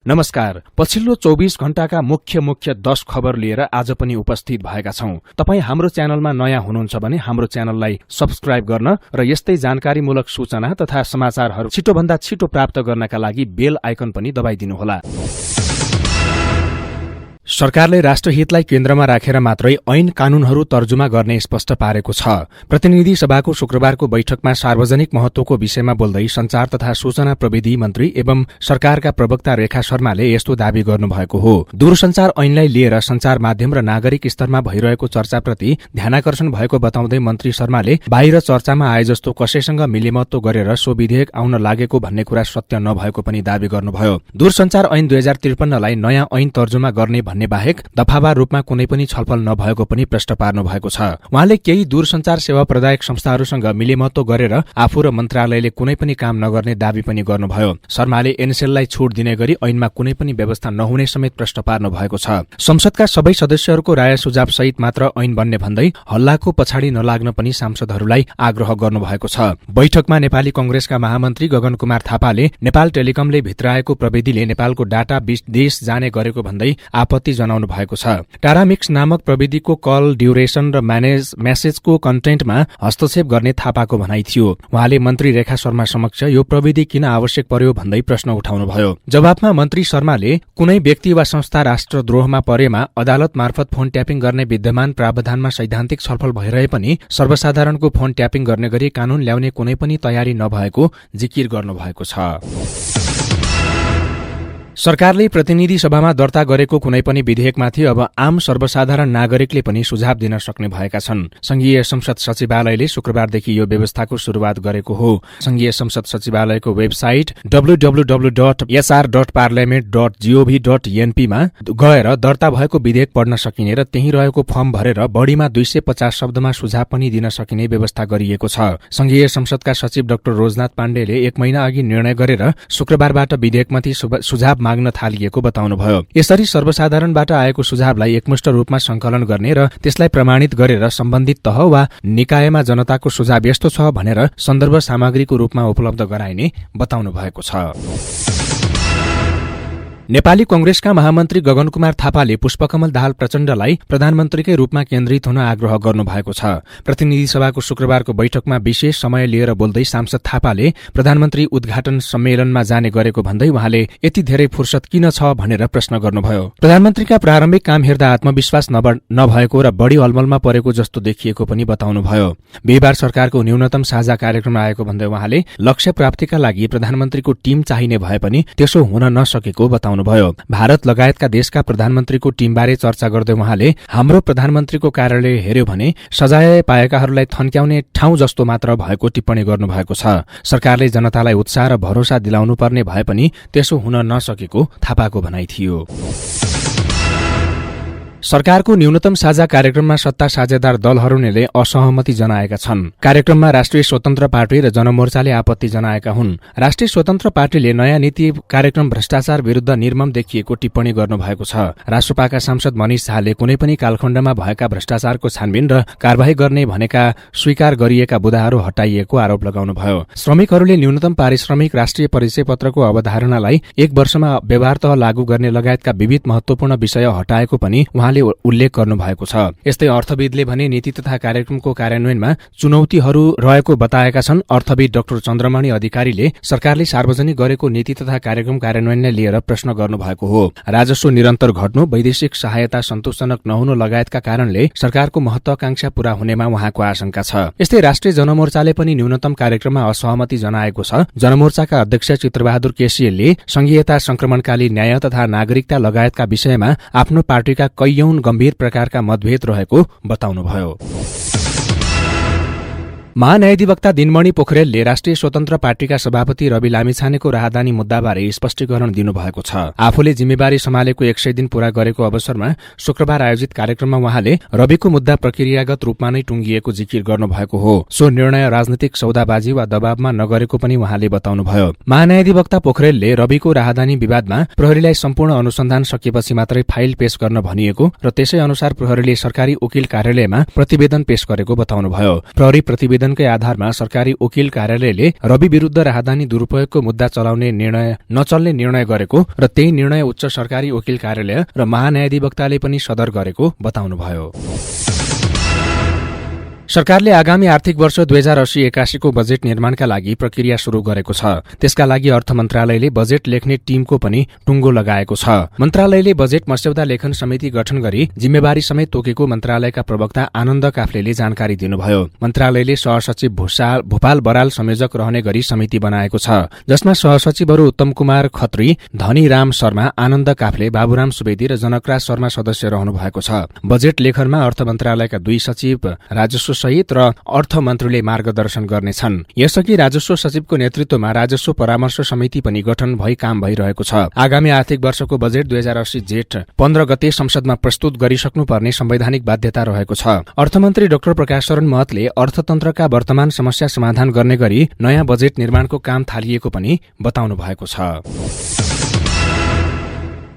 नमस्कार। पछिल्लो 24 घण्टाका मुख्य 10 खबर लिएर आज पनि उपस्थित भएका छौं। तपाई हाम्रो च्यानलमा नयाँ हुनुहुन्छ भने हाम्रो च्यानललाई सब्स्क्राइब गर्न र यस्तै जानकारीमूलक सूचना तथा समाचारहरू छिटोभन्दा छिटो प्राप्त गर्नका लागि बेल आइकन पनि दबाइदिनुहोला। सरकारले राष्ट्रहितलाई केन्द्रमा राखेर मात्रै ऐन कानूनहरू तर्जुमा गर्ने स्पष्ट पारेको छ। प्रतिनिधि सभाको शुक्रबारको बैठकमा सार्वजनिक महत्वको विषयमा बोल्दै संचार तथा सूचना प्रविधि मन्त्री एवं सरकारका प्रवक्ता रेखा शर्माले यस्तो दावी गर्नुभएको हो। दूरसञ्चार ऐनलाई लिएर संचार माध्यम र नागरिक स्तरमा भइरहेको चर्चाप्रति ध्यानाकर्षण भएको बताउँदै मन्त्री शर्माले बाहिर चर्चामा आए जस्तो कसैसँग मिलेमत्तो गरेर सो विधेयक आउन लागेको भन्ने कुरा सत्य नभएको पनि दावी गर्नुभयो। दूरसञ्चार ऐन 2053 लाई नयाँ ऐन तर्जुमा गर्ने भन्ने बाहेक दफावार रूपमा कुनै पनि छलफल नभएको पनि प्रश्न पार्नु भएको छ। उहाँले केही दूरसञ्चार सेवा प्रदायक संस्थाहरूसँग मिलेमत्तो गरेर आफू र मन्त्रालयले कुनै पनि काम नगर्ने दावी पनि गर्नुभयो। शर्माले एनसेललाई छुट दिने गरी ऐनमा कुनै पनि व्यवस्था नहुने समेत प्रश्न पार्नु भएको छ। संसदका सबै सदस्यहरूको राय सुझाव सहित मात्र ऐन बन्ने भन्दै हल्लाको पछाडि नलाग्न पनि सांसदहरूलाई आग्रह गर्नुभएको छ। बैठकमा नेपाली कंग्रेसका महामन्त्री गगन कुमार थापाले नेपाल टेलिकमले भित्राएको प्रविधिले नेपालको डाटा विदेश जाने गरेको भन्दै आपत्ति जनाउनु भएको छ। टारामिक्स नामक प्रविधिको कल ड्युरेसन र मेसेजको कन्टेन्टमा हस्तक्षेप गर्ने थापाको भनाइ थियो। उहाँले मन्त्री रेखा शर्मा समक्ष यो प्रविधि किन आवश्यक पर्यो भन्दै प्रश्न उठाउनुभयो। जवाफमा मन्त्री शर्माले कुनै व्यक्ति वा संस्था राष्ट्रद्रोहमा परेमा अदालत मार्फत फोन ट्यापिङ गर्ने विद्यमान प्रावधानमा सैद्धान्तिक छलफल भइरहे पनि सर्वसाधारणको फोन ट्यापिङ गर्ने गरी कानून ल्याउने कुनै पनि तयारी नभएको जिकिर गर्नुभएको छ। सरकारले प्रतिनिधि सभामा दर्ता गरेको कुनै पनि विधेयकमाथि अब आम सर्वसाधारण नागरिकले पनि सुझाव दिन सक्ने भएका छन्। संघीय संसद सचिवालयले शुक्रबारदेखि यो व्यवस्थाको शुरूआत गरेको हो। संघीय संसद सचिवालयको वेबसाइट www.sr.parliament.gov.np मा गएर दर्ता भएको विधेयक पढ्न सकिने र त्यही रहेको फर्म भरेर बढ़ीमा 250 शब्दमा सुझाव पनि दिन सकिने व्यवस्था गरिएको छ। संघीय संसदका सचिव डाक्टर रोजनाथ पाण्डेले 1 महिना अघि निर्णय गरेर शुक्रबारबाट विधेयकमाथि सुझाव माग्न थालिएको बताउनुभयो। यसरी सर्वसाधारणबाट आएको सुझावलाई एकमुष्ट रूपमा संकलन गर्ने र त्यसलाई प्रमाणित गरेर सम्बन्धित तह वा निकायमा जनताको सुझाव यस्तो छ भनेर सन्दर्भ सामग्रीको रूपमा उपलब्ध गराइने बताउनु भएको छ। नेपाली कंग्रेसका महामन्त्री गगन कुमार थापाले पुष्पकमल दाहाल प्रचण्डलाई प्रधानमन्त्रीकै रूपमा केन्द्रित हुन आग्रह गर्नुभएको छ। प्रतिनिधि सभाको शुक्रबारको बैठकमा विशेष समय लिएर बोल्दै सांसद थापाले प्रधानमन्त्री उद्घाटन सम्मेलनमा जाने गरेको भन्दै उहाँले यति धेरै फुर्सद किन छ भनेर प्रश्न गर्नुभयो। प्रधानमन्त्रीका प्रारम्भिक काम हेर्दा आत्मविश्वास नभएको र बढ़ी अलमलमा परेको जस्तो देखिएको पनि बताउनुभयो। बिहिबार सरकारको न्यूनतम साझा कार्यक्रम आएको भन्दै उहाँले लक्ष्य प्राप्तिका लागि प्रधानमन्त्रीको टीम चाहिने भए पनि त्यसो हुन नसकेको बताउनु भयो। भारत लगायतका देशका प्रधानमन्त्रीको टीमबारे चर्चा गर्दै उहाँले हाम्रो प्रधानमन्त्रीको कार्यालय हेर्यो भने सजाय पाएकाहरूलाई थन्क्याउने ठाउँ जस्तो मात्र भएको टिप्पणी गर्नुभएको छ। सरकारले जनतालाई उत्साह र भरोसा दिलाउनु पर्ने भए पनि त्यसो हुन नसकेको थापाको भनाइ थियो। सरकारको न्यूनतम साझा कार्यक्रममा सत्ता साझेदार दलहरूले असहमति जनाएका छन्। कार्यक्रममा राष्ट्रिय स्वतन्त्र पार्टी र जनमोर्चाले आपत्ति जनाएका हुन्। राष्ट्रिय स्वतन्त्र पार्टीले नयाँ नीति कार्यक्रम भ्रष्टाचार विरुद्ध निर्मम देखिएको टिप्पणी गर्नुभएको छ। राष्ट्रपाका सांसद मनिष शाहले कुनै पनि कालखण्डमा भएका भ्रष्टाचारको छानबिन र कारबाही गर्ने भनेका स्वीकार गरिएका बुदाहरू हटाइएको आरोप लगाउनुभयो। श्रमिकहरूले न्यूनतम पारिश्रमिक राष्ट्रिय परिचय पत्रको अवधारणालाई 1 वर्षमा व्यवहारतः लागू गर्ने लगायतका विविध महत्वपूर्ण विषय हटाएको पनि उल्लेख गर्नु भएको छ। यस्तै अर्थविदले भने नीति तथा कार्यक्रमको कार्यान्वयनमा चुनौतीहरू रहेको बताएका छन्। अर्थविद डाक्टर चन्द्रमणि अधिकारीले सरकारले सार्वजनिक गरेको नीति तथा कार्यक्रम कार्यान्वयनलाई लिएर प्रश्न गर्नुभएको हो। राजस्व निरन्तर घट्नु, वैदेशिक सहायता सन्तोषजनक नहुनु लगायतका कारणले सरकारको महत्वाकांक्षा पूरा हुनेमा उहाँको आशंका छ। यस्तै राष्ट्रिय जनमोर्चाले पनि न्यूनतम कार्यक्रममा असहमति जनाएको छ। जनमोर्चाका अध्यक्ष चित्रबहादुर केसीले संघीयता संक्रमणकाली न्याय तथा नागरिकता लगायतका विषयमा आफ्नो पार्टीका कैयौं गम्भीर प्रकारका मतभेद रहेको बताउनुभयो। महान्यायाधिवक्ता दिनमणि पोखरेलले राष्ट्रिय स्वतन्त्र पार्टीका सभापति रवि लामिछानेको राहदानी मुद्दाबारे स्पष्टीकरण दिनुभएको छ। आफूले जिम्मेवारी सम्हालेको 100 दिन पूरा गरेको अवसरमा शुक्रबार आयोजित कार्यक्रममा उहाँले रविको मुद्दा प्रक्रियागत रूपमा नै टुंगिएको जिकिर गर्नुभएको हो। सो निर्णय राजनीतिक सौदाबाजी वा दबावमा नगरेको पनि उहाँले बताउनुभयो। महान्यायाधिवक्ता पोखरेलले रविको राहदानी विवादमा प्रहरीलाई सम्पूर्ण अनुसन्धान सकिएपछि मात्रै फाइल पेश गर्न भनिएको र त्यसै अनुसार प्रहरीले सरकारी वकिल कार्यालयमा प्रतिवेदन पेश गरेको बताउनुभयो। प्रहरी प्रतिवेदन आवेदनकै आधारमा सरकारी वकिल कार्यालयले रवि विरुद्ध राहदानी दुरूपयोगको मुद्दा चलाउने नचल्ने निर्णय गरेको र त्यही निर्णय उच्च सरकारी वकिल कार्यालय र महान्यायाधिवक्ताले पनि सदर गरेको बताउनुभयो। सरकारले आगामी आर्थिक वर्ष 2080-81 को बजेट निर्माणका लागि प्रक्रिया शुरू गरेको छ। त्यसका लागि अर्थ मन्त्रालयले बजेट लेख्ने टीमको पनि टुङ्गो लगाएको छ। मन्त्रालयले बजेट मस्यौदा लेखन समिति गठन गरी जिम्मेवारी समेत तोकेको मन्त्रालयका प्रवक्ता आनन्द काफ्लेले जानकारी दिनुभयो। मन्त्रालयले सहसचिव भूपाल बराल संयोजक रहने गरी समिति बनाएको छ, जसमा सहसचिवहरू उत्तम कुमार खत्री, धनीराम शर्मा, आनन्द काफ्ले, बाबुराम सुवेदी र जनकराज शर्मा सदस्य रहनु भएको छ। बजेट लेखनमा अर्थ मन्त्रालयका 2 सचिव, राजस्व सहित र अर्थमन्त्रीले मार्गदर्शन गर्नेछन्। यसअघि राजस्व सचिवको नेतृत्वमा राजस्व परामर्श समिति पनि गठन भई काम भइरहेको छ। आगामी आर्थिक वर्षको बजेट 2080 जेठ 15 गते संसदमा प्रस्तुत गरिसक्नुपर्ने संवैधानिक बाध्यता रहेको छ। अर्थमन्त्री डाक्टर प्रकाश शरण महतले अर्थतन्त्रका वर्तमान समस्या समाधान गर्ने गरी नयाँ बजेट निर्माणको काम थालिएको पनि बताउनु भएको छ।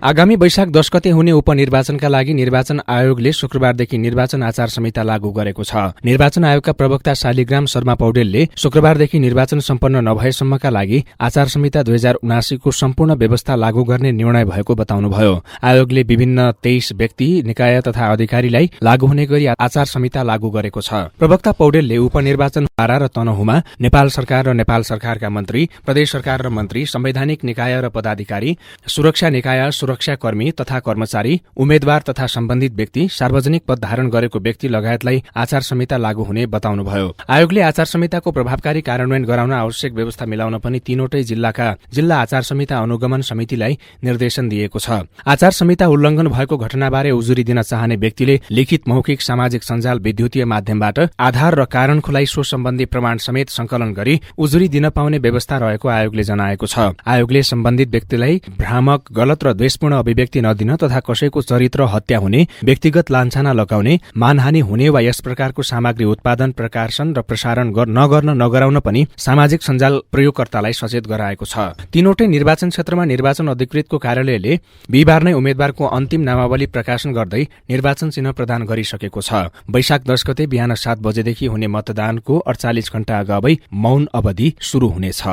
आगामी वैशाख 10 गते हुने उपनिर्वाचनका लागि निर्वाचन आयोगले शुक्रबारदेखि निर्वाचन आचार संहिता लागू गरेको छ। निर्वाचन आयोगका प्रवक्ता शालिग्राम शर्मा पौडेलले शुक्रबारदेखि निर्वाचन सम्पन्न नभएसम्मका लागि आचार संहिता 2079 को सम्पूर्ण व्यवस्था लागू गर्ने निर्णय भएको बताउनुभयो। आयोगले विभिन्न 23 व्यक्ति, निकाय तथा अधिकारीलाई लागू हुने गरी आचार संहिता लागू गरेको छ। प्रवक्ता पौडेलले उपनिर्वाचन बारा र तनहुमा नेपाल सरकार र नेपाल सरकारका मन्त्री, प्रदेश सरकार र मन्त्री, संवैधानिक निकाय र पदाधिकारी, सुरक्षा निकाय, सुरक्षाकर्मी तथा कर्मचारी, उम्मेद्वार तथा सम्बन्धित व्यक्ति, सार्वजनिक पद धारण गरेको व्यक्ति लगायतलाई आचार संहिता लागू हुने बताउनुभयो। आयोगले आचार संहिताको प्रभावकारी कार्यान्वयन गराउन आवश्यक व्यवस्था मिलाउन पनि तीनवटै जिल्ला आचार संहिता अनुगमन समितिलाई निर्देशन दिएको छ। आचार संहिता उल्लंघन भएको घटनाबारे उजुरी दिन चाहने व्यक्तिले लिखित, मौखिक, सामाजिक सञ्जाल, विद्युतीय माध्यमबाट आधार र कारण खुलाई सो सम्बन्धी प्रमाण समेत संकलन गरी उजुरी दिन पाउने व्यवस्था रहेको आयोगले जनाएको छ। आयोगले सम्बन्धित व्यक्तिलाई भ्रामक, गलत र द्वेषपूर्ण अभिव्यक्ति नदिन तथा कसैको चरित्र हत्या हुने, व्यक्तिगत लान्छना लगाउने, मानहानि हुने वा यस प्रकारको सामग्री उत्पादन, प्रकाशन र प्रसारण नगराउन पनि सामाजिक सञ्जाल प्रयोगकर्तालाई सचेत गराएको छ। तीनवटै निर्वाचन क्षेत्रमा निर्वाचन अधिकृतको कार्यालयले बिहिबार नै उम्मेद्वारको अन्तिम नामावली प्रकाशन गर्दै निर्वाचन चिन्ह प्रदान गरिसकेको छ। वैशाख 10 गते बिहान 7 बजेदेखि हुने मतदानको 48 घण्टा अगावै मौन अवधि शुरू हुनेछ।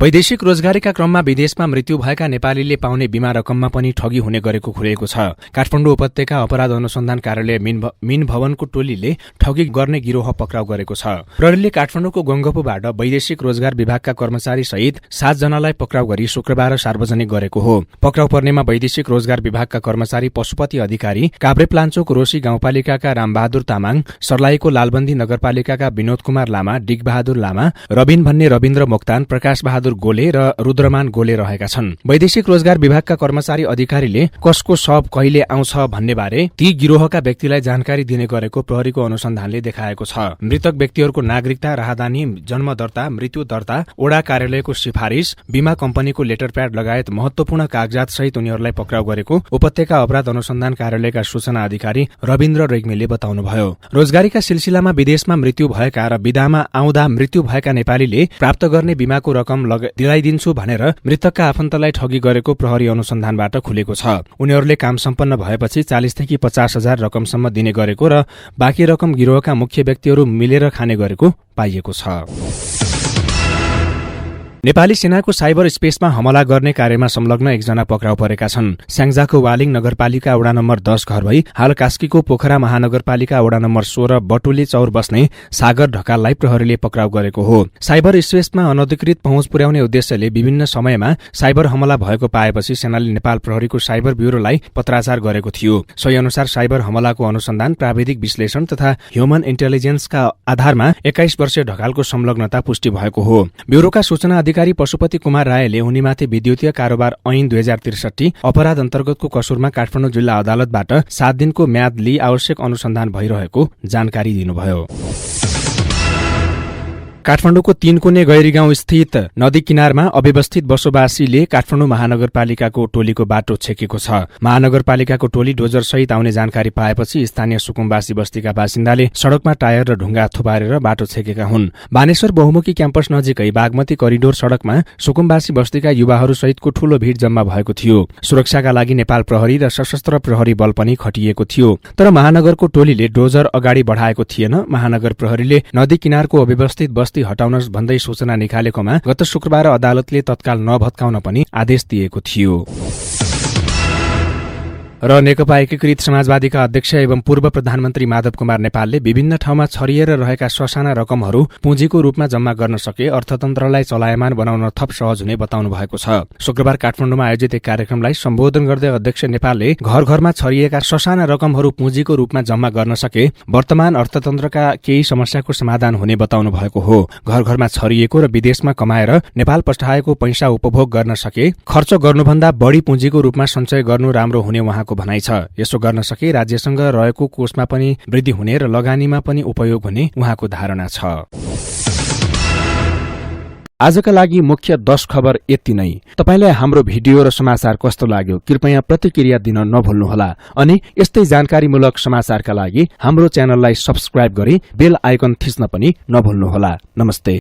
वैदेशिक रोजगारीका क्रममा विदेशमा मृत्यु भएका नेपालीले पाउने बीमा रकममा पनि ठगी हुने गरेको खुलेको छ। काठमाडौँ उपत्यका अपराध अनुसन्धान कार्यालय मिन भवनको टोलीले ठगी गर्ने गिरोह पक्राउ गरेको छ। प्रहरीले काठमाडौँको गंगपुबाट वैदेशिक रोजगार विभागका कर्मचारी सहित 7 जनालाई पक्राउ गरी शुक्रबार सार्वजनिक गरेको हो। पक्राउ पर्नेमा वैदेशिक रोजगार विभागका कर्मचारी पशुपति अधिकारी, काभ्रेप्लाञ्चोक रोशी गाउँपालिकाका रामबहादुर तामाङ, सर्लाहीको लालबन्दी नगरपालिकाका विनोद कुमार लामा, डिगबहादुर लामा, रबिन भन्ने रविन्द्र मोक्तान, प्रकाश बहादुर गोले र रुद्रमान गोले रहेका छन्। वैदेशिक रोजगार विभागका कर्मचारी अधिकारीले कसको शव कहिले आउँछ भन्ने बारे ती गिरोहका व्यक्तिलाई जानकारी दिने गरेको प्रहरीको अनुसन्धानले देखाएको छ। मृतक व्यक्तिहरूको नागरिकता, राहदानी, जन्म दर्ता, मृत्यु दर्ता, ओडा कार्यालयको सिफारिश, बीमा कम्पनीको लेटर प्याड लगायत महत्वपूर्ण कागजात सहित उनीहरूलाई पक्राउ गरेको उपत्यका अपराध अनुसन्धान कार्यालयका सूचना अधिकारी रविन्द्र रेग्मीले बताउनुभयो। रोजगारीका सिलसिलामा विदेशमा मृत्यु भएका र विदामा आउँदा मृत्यु भएका नेपालीले प्राप्त गर्ने बीमाको रकम दिलाइदिन्छु भनेर मृतकका आफन्तलाई ठगी गरेको प्रहरी अनुसन्धानबाट खुलेको छ। उनीहरूले काम सम्पन्न भएपछि 40 देखि 50 हजार रकमसम्म दिने गरेको र बाँकी रकम गिरोहका मुख्य व्यक्तिहरू मिलेर खाने गरेको पाइएको छ। नेपाली सेनाको साइबर स्पेसमा हमला गर्ने कार्यमा संलग्न एकजना पक्राउ परेका छन्। स्याङ्जाको वालिङ नगरपालिका वडा नम्बर 10 घर भई हाल कास्कीको पोखरा महानगरपालिका वडा नम्बर 16 बटुली चौर बस्ने सागर ढकाललाई प्रहरीले पक्राउ गरेको हो। साइबर स्पेसमा अनधिकृत पहुँच पुर्याउने उद्देश्यले विभिन्न समयमा साइबर हमला भएको पाएपछि सेनाले नेपाल प्रहरीको साइबर ब्यूरोलाई पत्राचार गरेको थियो। सोही अनुसार साइबर हमलाको अनुसन्धान, प्राविधिक विश्लेषण तथा ह्युमन इन्टेलिजेन्सका आधारमा 21 वर्षीय ढकालको संलग्नता पुष्टि भएको हो। ब्यूरोका सूचना अधिकारी पशुपति कुमार रायले उनीमाथि विद्युतीय कारोबार ऐन 2063 अपराध अन्तर्गतको कसुरमा काठमाडौँ जिल्ला अदालतबाट 7 दिनको म्याद लिई आवश्यक अनुसन्धान भइरहेको जानकारी दिनुभयो। काठमाडौँको 3 कुने गैरी गाउँ स्थित नदी किनारमा अव्यवस्थित बसोबासीले काठमाडौँ महानगरपालिकाको टोलीको बाटो छेकेको छ। महानगरपालिकाको टोली डोजर सहित आउने जानकारी पाएपछि स्थानीय सुकुम्बासी बस्तीका बासिन्दाले सड़कमा टायर र ढुङ्गा थुपारेर बाटो छेकेका हुन्। बानेश्वर बहुमुखी क्याम्पस नजिकै बागमती करिडोर सड़कमा सुकुम्बासी बस्तीका युवाहरू सहितको ठूलो भीड़ जम्मा भएको थियो। सुरक्षाका लागि नेपाल प्रहरी र सशस्त्र प्रहरी बल पनि खटिएको थियो। तर महानगरको टोलीले डोजर अगाडि बढाएको थिएन। महानगर प्रहरीले नदी किनारको अव्यवस्थित बस्ती हटाउन भन्दै सूचना निकालेकोमा गत शुक्रबार अदालतले तत्काल नभत्काउन पनि आदेश दिएको थियो। र नेकपा एकीकृत समाजवादीका अध्यक्ष एवं पूर्व प्रधानमन्त्री माधव कुमार नेपालले विभिन्न ठाउँमा छरिएर रहेका ससाना रकमहरू पुँजीको रूपमा जम्मा गर्न सके अर्थतन्त्रलाई चलायमान बनाउन थप सहज हुने बताउनु भएको छ। शुक्रबार काठमाडौँमा आयोजित एक कार्यक्रमलाई सम्बोधन गर्दै अध्यक्ष नेपालले घर घरमा छरिएका ससाना रकमहरू पुँजीको रूपमा जम्मा गर्न सके वर्तमान अर्थतन्त्रका केही समस्याको समाधान हुने बताउनु भएको हो। घर घरमा छरिएको र विदेशमा कमाएर नेपाल पठाएको पैसा उपभोग गर्न सके खर्च गर्नुभन्दा बढी पुँजीको रूपमा सञ्चय गर्नु राम्रो हुने उहाँको भनाइ छ। यसो गर्न सके राज्यसँग रहेको कोषमा पनि वृद्धि हुने र लगानीमा पनि उपयोग हुने उहाँको धारणा छ। आजका लागि मुख्य 10 खबर यति नै। तपाईलाई हाम्रो भिडियो र समाचार कस्तो लाग्यो कृपया प्रतिक्रिया दिन नभुल्नुहोला अनि यस्तै जानकारीमूलक समाचारका लागि हाम्रो च्यानललाई सब्स्क्राइब गरी बेल आइकन थिच्न पनि नभुल्नुहोला। नमस्ते।